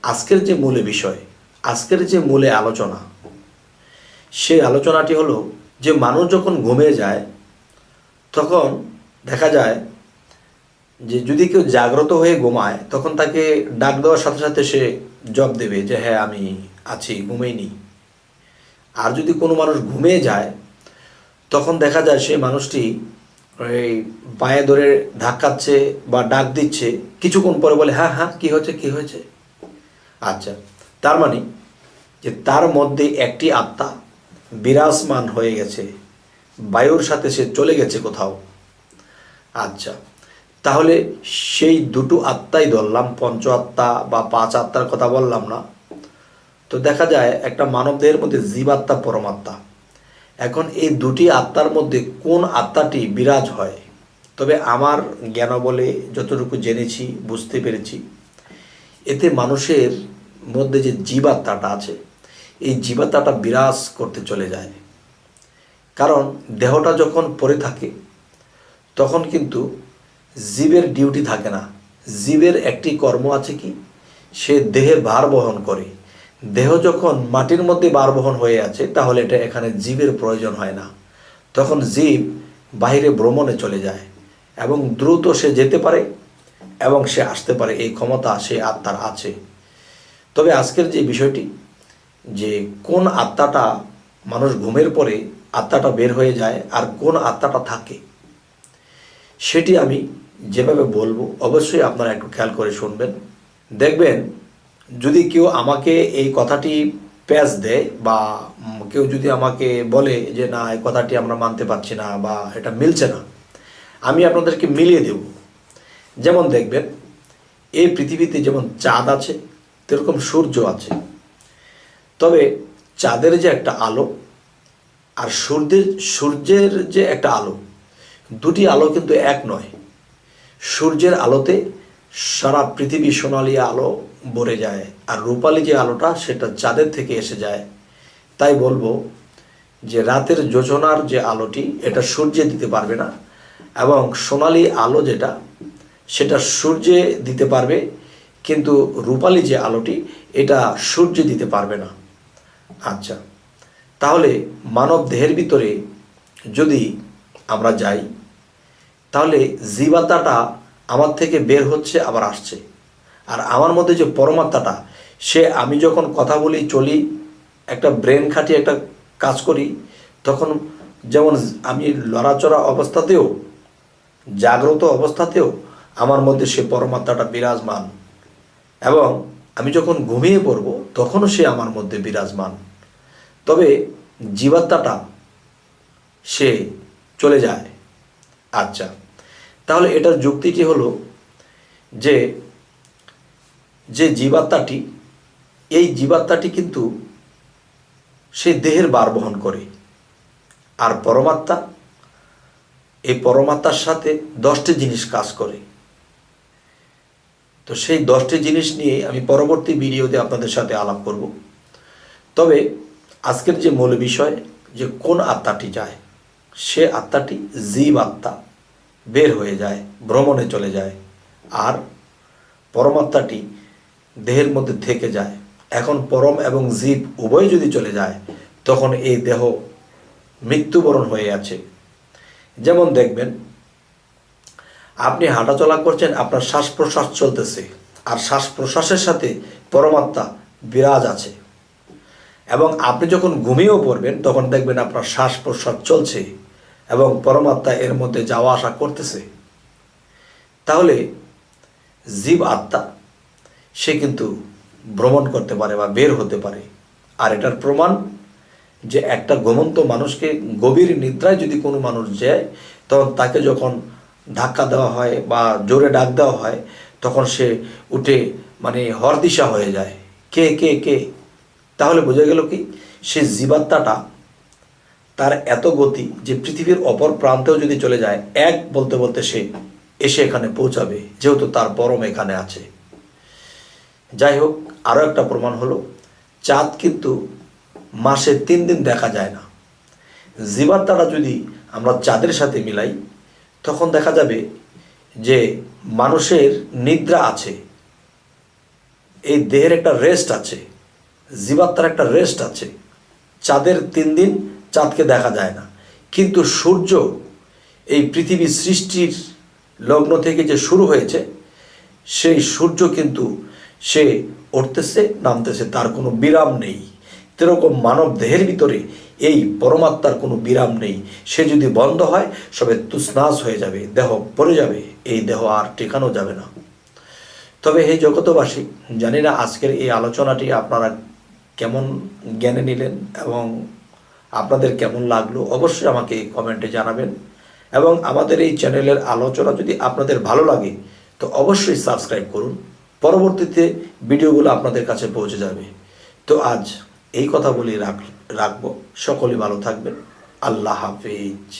আজকের যে মূলে বিষয়, আজকের যে মূলে আলোচনা, সেই আলোচনাটি হলো যে মানুষ যখন ঘুমিয়ে যায় তখন দেখা যায় যে যদি কেউ জাগ্রত হয়ে ঘুমায় তখন তাকে ডাক দেওয়ার সাথে সাথে সে জবাব দেবে যে হ্যাঁ আমি আছি, ঘুমিয়ে। আর যদি কোনো মানুষ ঘুমিয়ে যায় তখন দেখা যায় সেই মানুষটি এই পায়ে ধরে ধাক্কাচ্ছে বা ডাক দিচ্ছে, কিছুক্ষণ পরে বলে হ্যাঁ হ্যাঁ কী হয়েছে কী হয়েছে। আচ্ছা, তার মানে যে তার মধ্যে একটি আত্মা বিরাজমান হয়ে গেছে, বায়ুর সাথে সে চলে গেছে কোথাও। আচ্ছা, তাহলে সেই দুটো আত্মাই ধরলাম, পঞ্চ আত্মা বা পাঁচ আত্মার কথা বললাম না। তো দেখা যায় একটা মানব দেহের মধ্যে জীবাত্মা, পরমাত্মা। এখন এই দুটি আত্মার মধ্যে কোন আত্মাটি বিরাজ হয়? তবে আমার জ্ঞান বলে যতটুকু জেনেছি, বুঝতে পেরেছি, এতে মানুষের মধ্যে যে জীবাত্মাটা আছে এই জীবাত্মাটা বিরাজ করতে চলে যায়। কারণ দেহটা যখন পড়ে থাকে তখন কিন্তু জীবের ডিউটি থাকে না। জীবের একটি কর্ম আছে কি, সে দেহের ভার বহন করে। দেহ যখন মাটির মধ্যে ভার বহন হয়ে আছে তাহলে এটা এখানে জীবের প্রয়োজন হয় না। তখন জীব বাইরে ভ্রমণে চলে যায় এবং দ্রুত সে যেতে পারে এবং সে আসতে পারে, এই ক্ষমতা সে আত্মার আছে। তবে আজকের যে বিষয়টি, যে কোন আত্মাটা মানুষ ঘুমের পরে আত্মাটা বের হয়ে যায় আর কোন আত্মাটা থাকে, সেটি আমি যেভাবে বলবো অবশ্যই আপনারা একটু খেয়াল করে শুনবেন। দেখবেন যদি কেউ আমাকে এই কথাটি প্যাচ দেয় বা কেউ যদি আমাকে বলে যে না এই কথাটি আমরা মানতে পারছি না বা এটা মিলছে না, আমি আপনাদেরকে মিলিয়ে দেব। যেমন দেখবেন এই পৃথিবীতে যেমন চাঁদ আছে তেরকম সূর্য আছে। তবে চাঁদের যে একটা আলো আর সূর্যের যে একটা আলো, দুটি আলো কিন্তু এক নয়। সূর্যের আলোতে সারা পৃথিবী সোনালি আলো ভরে যায়, আর রূপালি যে আলোটা সেটা চাঁদের থেকে এসে যায়। তাই বলবো যে রাতের যোজনার যে আলোটি এটা সূর্যে দিতে পারবে না, এবং সোনালি আলো যেটা সেটা সূর্যে দিতে পারবে, কিন্তু রূপালি যে আলোটি এটা সূর্যে দিতে পারবে না। আচ্ছা, তাহলে মানব দেহের ভিতরে যদি আমরা যাই তাহলে জীবাত্মাটা আমার থেকে বের হচ্ছে আবার আসছে। আর আমার মধ্যে যে পরমাত্মাটা, সে আমি যখন কথা বলি, চলি, একটা ব্রেন খাটিয়ে একটা কাজ করি, তখন যেমন আমি লড়াচড়া অবস্থাতেও, জাগ্রত অবস্থাতেও আমার মধ্যে সে পরমাত্মাটা বিরাজমান, এবং আমি যখন ঘুমিয়ে পড়ব তখনও সে আমার মধ্যে বিরাজমান। তবে জীবাত্মাটা সে চলে যায়। আচ্ছা, তাহলে এটার যুক্তিটি হলো যে যে জীবাত্মাটি, এই জীবাত্মাটি কিন্তু সে দেহের ভার বহন করে, আর পরমাত্মা, এই পরমাত্মার সাথে 10টি জিনিস কাজ করে। তো সেই 10টি জিনিস নিয়ে আমি পরবর্তী ভিডিওতে আপনাদের সাথে আলাপ করব। তবে আজকের যে মূল বিষয়, যে কোন আত্মাটি যায়, সে আত্মাটি জীব আত্মা বের হয়ে যায়, ভ্রমণে চলে যায়, আর পরমাত্মাটি দেহের মধ্যে থেকে যায়। এখন পরম এবং জীব উভয় যদি চলে যায় তখন এই দেহ মৃত্যুবরণ হয়ে আছে। যেমন দেখবেন আপনি হাঁটাচলা করছেন, আপনার শ্বাস প্রশ্বাস চলতেছে, আর শ্বাস প্রশ্বাসের সাথে পরমাত্মা বিরাজ আছে, এবং আপনি যখন ঘুমিয়েও পড়বেন তখন দেখবেন আপনার শ্বাস প্রশ্বাস চলছে এবং পরমাত্মা এর মধ্যে যাওয়া আসা করতেছে। তাহলে জীব আত্মা সে কিন্তু ভ্রমণ করতে পারে বা বের হতে পারে। আর এটার প্রমাণ যে একটা ঘুমন্ত মানুষকে গভীর নিদ্রায় যদি কোনো মানুষ যায়, তখন তাকে যখন ধাক্কা দেওয়া হয় বা জোরে ডাক দেওয়া হয় তখন সে উঠে মানে হরদিশা হয়ে যায়, কে কে কে। তাহলে বোঝা গেল কি, সে জীবাত্মাটা তার এত গতি যে পৃথিবীর অপর প্রান্তেও যদি চলে যায়, এক বলতে বলতে সে এসে এখানে পৌঁছাবে, যেহেতু তার পরম এখানে আছে। যাই হোক, আরও একটা প্রমাণ হলো চাঁদ কিন্তু মাসে 3 দিন দেখা যায় না। জীবাত্মাটা যদি আমরা চাঁদের সাথে মিলাই তখন দেখা যাবে যে মানুষের নিদ্রা আছে, এই দেহের একটা রেস্ট আছে, জীবাত্মার একটা রেস্ট আছে। চাঁদের 3 দিন চাঁদকে দেখা যায় না, কিন্তু সূর্য এই পৃথিবী সৃষ্টির লগ্ন থেকে যে শুরু হয়েছে, সেই সূর্য কিন্তু সে উঠতেছে নামতেছে, তার কোনো বিরাম নেই। যেরকম মানব দেহের ভিতরে এই পরমাত্মার কোনো বিরাম নেই। সে যদি বন্ধ হয় সবে তুসনাস হয়ে যাবে, দেহ পড়ে যাবে, এই দেহ আর টেকানো যাবে না। তবে হে জগতবাসী, জানি না আজকের এই আলোচনাটি আপনারা কেমন জ্ঞানে নিলেন এবং আপনাদের কেমন লাগলো, অবশ্যই আমাকে কমেন্টে জানাবেন। এবং আমাদের এই চ্যানেলের আলোচনা যদি আপনাদের ভালো লাগে তো অবশ্যই সাবস্ক্রাইব করুন, পরবর্তীতে ভিডিওগুলো আপনাদের কাছে পৌঁছে যাবে। তো আজ এই কথা বলি রাখবো। সকলে ভালো থাকবেন। আল্লাহ হাফেজ।